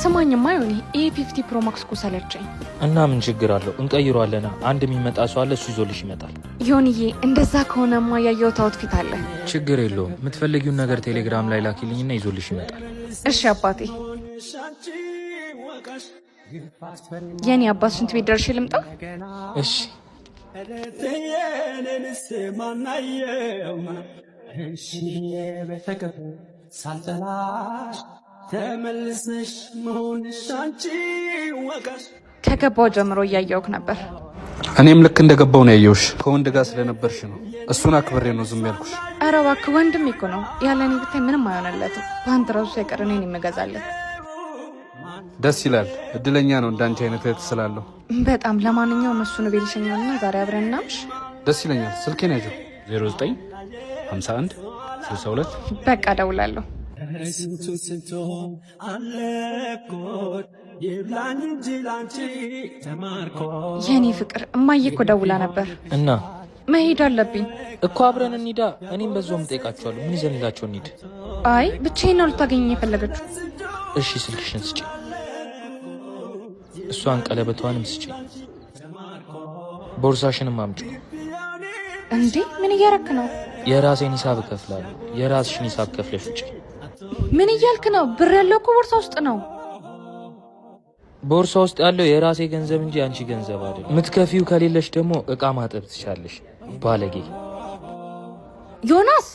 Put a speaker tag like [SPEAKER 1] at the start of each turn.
[SPEAKER 1] ስማኝማ ዮኒ A50 Pro Max እኮ ሰለቸኝ።
[SPEAKER 2] እና ምን ችግር አለው? እንቀይሯለና አንድ የሚመጣ ሰው አለ፣ እሱ ይዞልሽ ይመጣል።
[SPEAKER 1] ዮኒዬ እንደዛ ከሆነማ ያየሁት አውትፊት አለ።
[SPEAKER 2] ችግር የለውም። የምትፈልጊውን ነገር ቴሌግራም ላይ ላኪልኝና ይዞልሽ ይመጣል።
[SPEAKER 1] እሺ አባቴ። የኔ አባት ሽንት ቤት ደርሼ ልምጣ?
[SPEAKER 2] እሺ
[SPEAKER 1] ከገባው ጀምሮ እያየሁህ ነበር።
[SPEAKER 3] እኔም ልክ እንደገባው ነው ያየሁሽ። ከወንድ ጋር ስለነበርሽ ነው። እሱን አክብሬ ነው ዝም ያልኩሽ።
[SPEAKER 1] ኧረ እባክህ ወንድሜ እኮ ነው። ያለኔ ብታይ ምንም አይሆንለትም። በአንተ ራሱ ሳይቀር እኔን የምገዛለት።
[SPEAKER 3] ደስ ይላል። እድለኛ ነው እንዳንቺ አይነት እህት ስላለው።
[SPEAKER 1] በጣም ለማንኛውም እሱን ቤልሽኛልና ዛሬ አብረን እናምሽ።
[SPEAKER 3] ደስ ይለኛል። ስልኬን ያዥው
[SPEAKER 2] 09 51 62
[SPEAKER 1] በቃ እደውላለሁ። የኔ ፍቅር እማዬ እኮ ደውላ ነበር
[SPEAKER 2] እና
[SPEAKER 1] መሄድ አለብኝ
[SPEAKER 2] እኮ አብረን እንሂዳ። እኔም በዛውም ጠይቃቸዋለሁ። ምን ይዘንላቸው እንሂድ?
[SPEAKER 1] አይ ብቻዬን ነው ልታገኘኝ የፈለገችው።
[SPEAKER 2] እሺ ስልክሽን ስጪ፣ እሷን ቀለበቷንም ስጪ፣ ቦርሳሽንም አምጪ።
[SPEAKER 1] እንዴ ምን እያረክ ነው?
[SPEAKER 2] የራሴን ሂሳብ እከፍላለሁ። የራስሽን ሂሳብ ከፍለሽ ውጪ።
[SPEAKER 1] ምን እያልክ ነው? ብር ያለው እኮ ቦርሳ ውስጥ ነው።
[SPEAKER 2] ቦርሳ ውስጥ ያለው የራሴ ገንዘብ እንጂ አንቺ ገንዘብ አይደለም። ምትከፊው ከሌለሽ ደግሞ እቃ ማጠብ ትቻለሽ። ባለጌ
[SPEAKER 1] ዮናስ